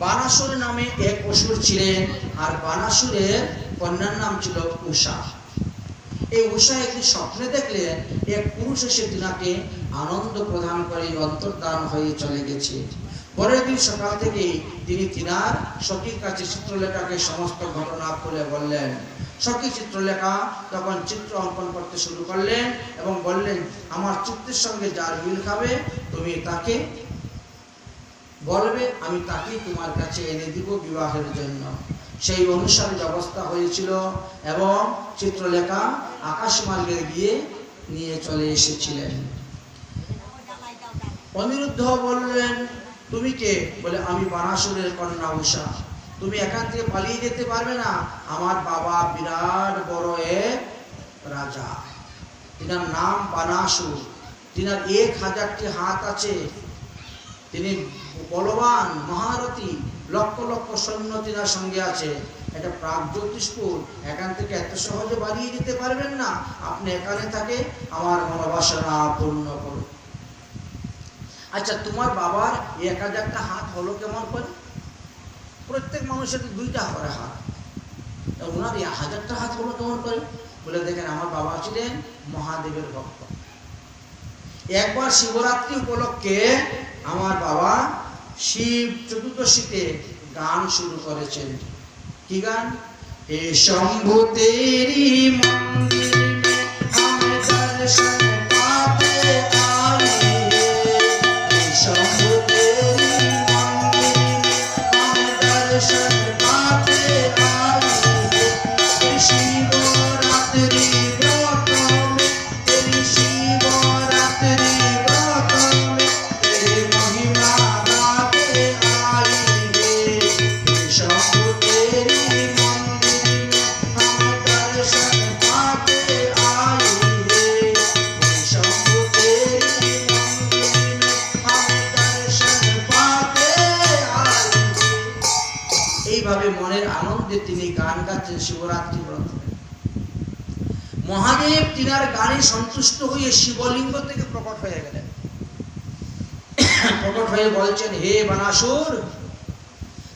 বানাসুর নামে এক অসুর ছিলেন, আর বানাসুরের কন্যার নাম ছিল উষা। এই উষা একদিন স্বপ্নে দেখলেন এক পুরুষ এসে তিনাকে আনন্দ প্রদান করে অন্তর্ধান হয়ে চলে গেছে। পরের দিন সকাল থেকে তিনি তিনার সখীর কাছে চিত্রলেখাকে সমস্ত ঘটনা খুলে বললেন। সখী চিত্রলেখা তখন চিত্র অঙ্কন করতে শুরু করলেন এবং বললেন, আমার চিত্রের সঙ্গে যার মিল খাবে তুমি তাকে বলবে, আমি তাকেই তোমার কাছে এনে দিব বিবাহের জন্য। সেই অনুসারে ব্যবস্থা হয়েছিল এবং চিত্রলেখা আকাশমার্গে গিয়ে নিয়ে চলে এসেছিলেন। অনিরুদ্ধ বললেন, তুমি কে? বলে, আমি বানাসুরের কন্যা উষা। তুমি এখান থেকে পালিয়ে যেতে পারবে না। আমার বাবা বিরাট বড় এক রাজা, তিনার নাম বানাসুর। তিনার 1000টি হাত আছে, তিনি বলবান মহারথী, লক্ষ লক্ষ সৈন্য তিনার সঙ্গে আছে। এটা প্রাগজ্যোতিষপুর, এখান থেকে এত সহজে বাড়িয়ে যেতে পারবেন না। আপনি এখানে থাকে আমার মনোবাসনা পূর্ণ করুন। আচ্ছা, তোমার বাবার 1000টা হাত হলো কেমন করে? প্রত্যেক মানুষের 2টা করে হাত, ওনার 1000টা হাত হলো কেমন করে? বলে, দেখেন আমার বাবা ছিলেন মহাদেবের ভক্ত। একবার শিবরাত্রি উপলক্ষে আমার বাবা শিব চতুর্দশীতে গান শুরু করেছেন। কি গান? হে শম্ভু তেরি মন্দির মে হাম দর্শন পাতে আয়ে, হে শম্ভু তেরি মন্দির মে হাম দর্শন পাতে আয়ে, হে শিবরাত্রি ব্রত মে, তেরি শিবরাত্রি ব্রত মে তেরি মহিমা গাতে আয়ে, হে শম্ভু তেরি মন্দির মে হাম দর্শন পাতে আয়ে, হে শম্ভু তেরি মন্দির মে হাম দর্শন পাতে আয়ে। এইভাবে মনের আনন্দে তিনি গান গাচ্ছেন শিবরাত্রি ব্রত। মহাদেব তিনার গানে সন্তুষ্ট হয়ে শিবলিঙ্গ থেকে প্রকট হয়ে গেলেন। প্রকট হয়ে বলছেন, হে বানাসুর,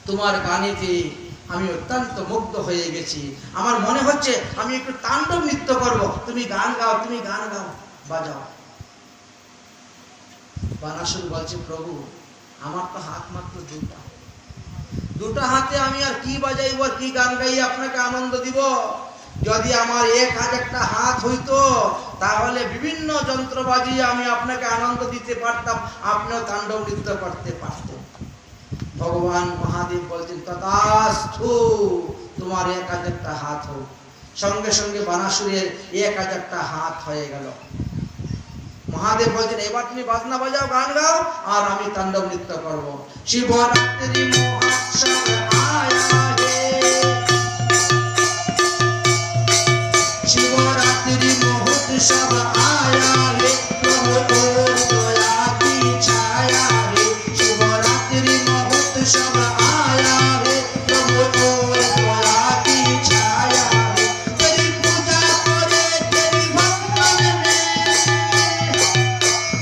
তোমার গানেতে আমি অত্যন্ত মুগ্ধ হয়ে গেছি। আমার মনে হচ্ছে আমি একটু তাণ্ডব নৃত্য করব। তুমি গান গাও, তুমি গান গাও, বাজাও। বানাসুর বলছে, প্রভু আমার তো হাত মাত্র 2টা, 2টা হাতে আমি আর কি বাজাইব, আর কি গান গাই আপনাকে আনন্দ দিব? যদি আমার 1000টা হাত হইতো তাহলে বিভিন্ন যন্ত্র বাজিয়ে আমি আপনাকে আনন্দ দিতে পারতাম, আপনিও তাণ্ডব নৃত্য করতে পারতেন। ভগবান মহাদেব বলছেন, তথাস্তু, তোমার 1000টা হাত হোক। সঙ্গে সঙ্গে বানাসুরের 1000টা হাত হয়ে গেল। মহাদেব বলছেন, এবার তুমি বাজনা বাজাও, গান গাও, আর আমি তাণ্ডব নৃত্য করব। শিবরাত্রি মহোৎসব আয়া হে, शिवरात्रि महोत्सव आया है, प्रभु और दया की छाया है। शिवरात्रि महोत्सव आया है, प्रभु और दया की छाया है। तेरी पूजा करे तेरी भक्तन ने,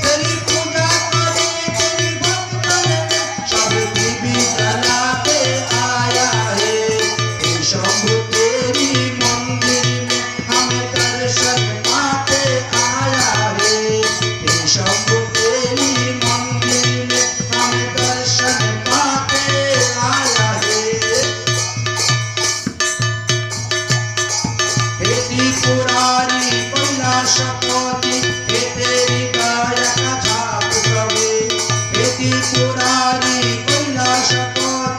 तेरी पूजा करे तेरी भक्तन ने, सब देवी जला के आया है। हे शंभु तेरी मंदिर में हम दर्शन पाते आया है, हे शंभु तेरी मंदिर में हम दर्शन पाते आया है। हे त्रिपुरारी कैलाशपति, हे तेरी गायक झाप कवि, हे त्रिपुरारी कैलाशपति,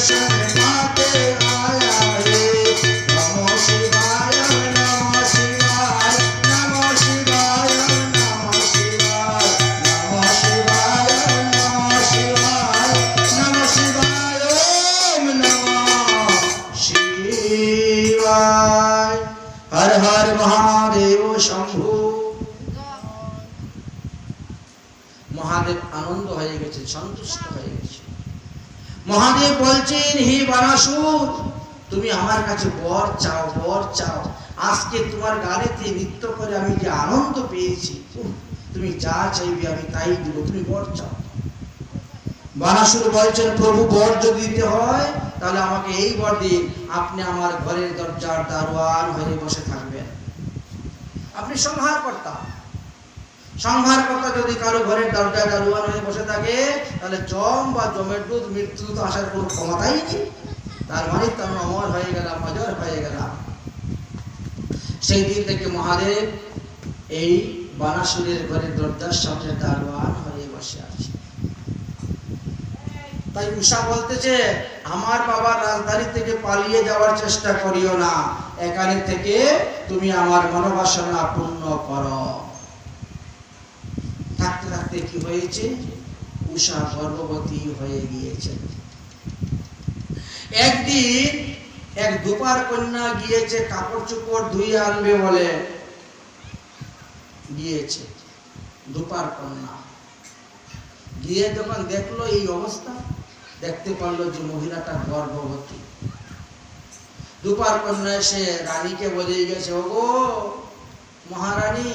दर्शन पाते आया रे। नमो शिवाय नमो शिवाय नमो शिवाय नमो शिवाय नमो शिवाय नमो शिवाय नमो शिवाय ओम नमः शिवाय। हर हर महादेव शंभु। মহাদেব আনন্দ হয়ে গেছে, সন্তুষ্ট হয়ে গেছে। মহাদেব বলছেন, হে বানাসুর, তুমি আমার কাছে বর চাও, বর চাও। আজকে তোমার গানেতে নৃত্য করে আমি যে আনন্দ পেয়েছি, তুমি যা চাইবে আমি তাই দেব, তুমি বর চাও। বানাসুর বলছেন, প্রভু বর যদি দিতে হয় তাহলে আমাকে এই বর দিন, আপনি আমার ঘরের দরজার দারোয়ান হয়ে বসে থাকবেন। আপনি সংহারকর্তা। সংহারকর্তা যদি কারো ঘরের দরজায় দারোয়ান হয়ে বসে থাকে তাহলে জম বা জমের দুধ মৃত্যু তো আসার কোনো ক্ষমতাই নেই। তার মানে তো আমি অমর হয়ে গেলাম, অজর হয়ে গেলাম। সেই দিন থেকে মহাদেব এই বানাসুরের ঘরের দরজার সামনে দারোয়ান হয়ে বসে আছে। তাই উষা বলতেছে, আমার বাবার রাজধানী থেকে পালিয়ে যাওয়ার চেষ্টা করিও না, এখানে থেকে তুমি আমার মনোবাসনা পূর্ণ করো। থাকতে থাকতে কি হয়েছে, উষা গর্ভবতী হয়ে গিয়েছে। একদিন এক দুপার কন্যা গিয়েছে কাপড় চোপড় ধুয়ে আনবে বলে গিয়েছে। দুপার কন্যা গিয়ে যখন দেখলো এই অবস্থা, দেখতে পারলো যে মহিলাটা গর্ভবতী। দুপার কন্যা এসে রানীকে বলে গেছে, ওগো মহারানী,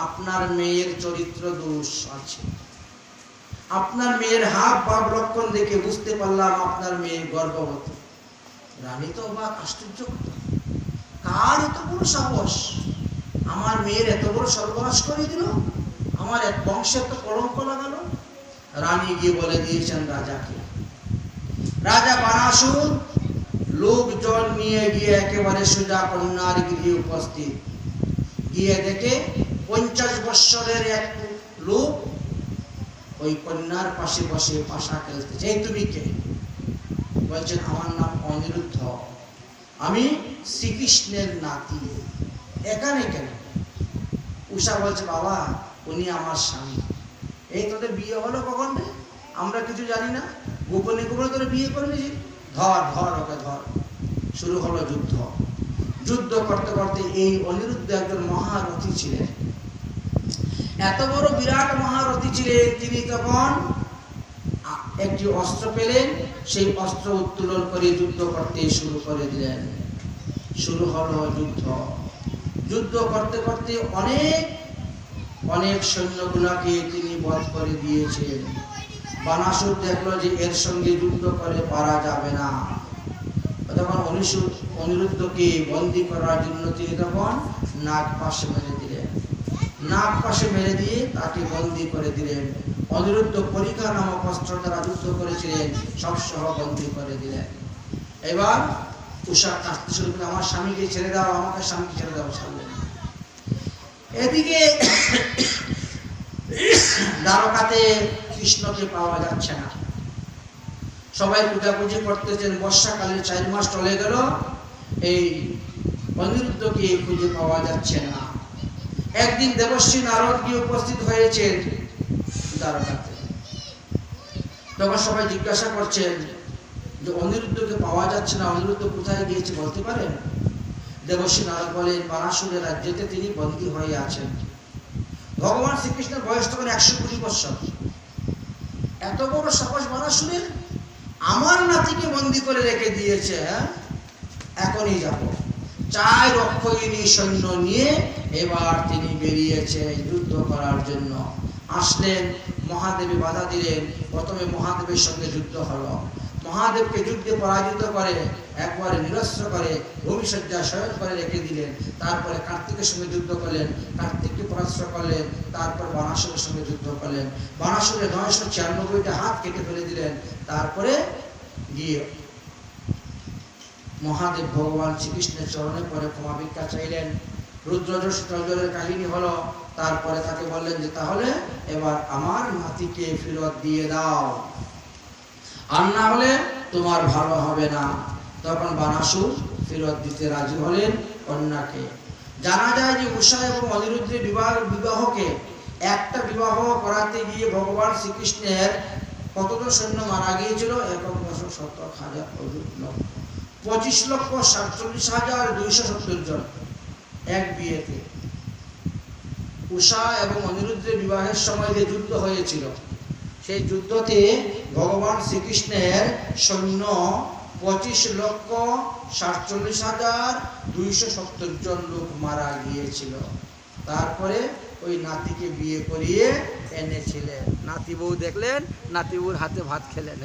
আপনার মেয়ের চরিত্র দোষ আছে। আপনার মেয়ের হাব ভাব লক্ষণ দেখে বুঝতে পারলাম আপনার মেয়ে গর্ভবতী। রানী তো অবাক, আশ্চর্য, কার এত বড় সাহস, আমার মেয়ের এত বড় সর্বনাশ করে দিল, আমার এক বংশের তো কলঙ্ক লাগালো। রানী গিয়ে বলে দিয়েছেন রাজাকে। রাজা বানাসুর লোকজন নিয়ে গিয়ে একেবারে সোজা কন্যার গৃহে উপস্থিত। গিয়ে দেখে 50 বৎসরের এক লোক ওই কন্যার পাশে বসে পাশা খেলতেছে। এই তুমি কে? বলছেন, আমার নাম অনিরুদ্ধ, আমি শ্রীকৃষ্ণের নাতি। এখানে কেন? উষা বলছে, বাবা উনি আমার স্বামী। এই তোদের বিয়ে হলো কখন রে? আমরা কিছু জানি না, গোপনে গোপনে তোরা বিয়ে করে নিয়েছি। ধর ধর ওকে ধর। শুরু হলো যুদ্ধ। যুদ্ধ করতে করতে এই অনিরুদ্ধ একজন মহারথী ছিলেন। এত বড় বিরাট মহারথী ছিলেন তিনি, তখন একটি অস্ত্র পেলেন, সেই অস্ত্র উত্তোলন করে যুদ্ধ করতে শুরু করে দিলেন। শুরু হলো যুদ্ধ। যুদ্ধ করতে করতে অনেক অনেক সৈন্যগুলাকে তিনি বধ করে দিয়েছেন। বানাসুর দেখলো যে এর সঙ্গে যুদ্ধ করে পারা যাবে না, তখন অনিরুদ্ধকে বন্দী করার জন্য তিনি তখন নাগ পাশে মেরে দিলেন। নাগ পাশে মেরে দিয়ে তাকে বন্দী করে দিলেন। অনিরুদ্ধ পরীক্ষা নামক অস্ত্র দ্বারা যুদ্ধ করেছিলেন, সব সহ বন্দী করে দিলেন। এবার উষা কাঁদতে শুরু করে, আমার স্বামীকে ছেড়ে দাও, আমাকে স্বামীকে ছেড়ে দাও। ছাড়লেন। এদিকে দ্বারকাতে কৃষ্ণকে পাওয়া যাচ্ছে না। সবাই পূজাপুজি করতেছেন। বর্ষাকালে 4 মাস চলে গেল, এই অনিরুদ্ধকে খুঁজে পাওয়া যাচ্ছে না। একদিন দেবশ্রী নারদ গিয়ে উপস্থিত হয়েছেন দ্বারকাতে। তখন সবাই জিজ্ঞাসা করছেন যে অনিরুদ্ধকে পাওয়া যাচ্ছে না, অনিরুদ্ধ কোথায় গিয়েছে বলতে পারেন? দেবশ্রী নারদ বলেন, বানাসুরের রাজ্যেতে তিনি বন্দী হয়ে আছেন। ভগবান শ্রীকৃষ্ণের বয়স তখন 120 বৎসর। এত বড় সাহস বানাসুরের, আমার নাতিকে বন্দী করে রেখে দিয়েছে। এখনই যাব। 4 অক্ষয়িনী সৈন্য নিয়ে এবার তিনি বেরিয়েছে যুদ্ধ করার জন্য। আসলেন, মহাদেবী বাধা দিলেন। প্রথমে মহাদেবের সঙ্গে যুদ্ধ হলো। মহাদেবকে যুদ্ধে পরাজিত করে একবারে নিরস্ত্র করে ভূমিসজ্জা শয়ন করে রেখে দিলেন। তারপরে কার্তিকের সঙ্গে যুদ্ধ করলেন, কার্তিককে পরাস্ত করলেন। তারপর বানাসুরের সঙ্গে যুদ্ধ করলেন। বানাসুরের 996টা হাত কেটে ফেলে দিলেন। তারপরে গিয়ে মহাদেব ভগবান শ্রীকৃষ্ণের চরণে পরে ক্ষমা ভিক্ষা চাইলেন। রুদ্রজলের কাহিনী হলো। তারপরে তাকে বললেন যে তাহলে এবার আমার নাতিকে ফেরত দিয়ে দাও, আর না হলে তোমার ভালো হবে না। তখন বানাসুর ফেরত দিতে রাজি হলেন কন্যাকে। জানা যায় যে উষা এবং অনিরুদ্ধের বিবাহকে একটা বিবাহ করাতে গিয়ে ভগবান শ্রীকৃষ্ণের কতজন সৈন্য মারা গিয়েছিল? 25,47,270 জন এক বিয়েতে। উষা এবং অনিরুদ্ধের বিবাহের সময় যে যুদ্ধ হয়েছিল, সেই যুদ্ধতে ভগবান শ্রীকৃষ্ণের সৈন্য 25,47,270 জন লোক মারা গিয়েছিল। তারপরে ওই নাতিকে বিয়ে করিয়ে এনেছিলেন। নাতি বউ দেখলেন, নাতি বউর হাতে ভাত খেলেন।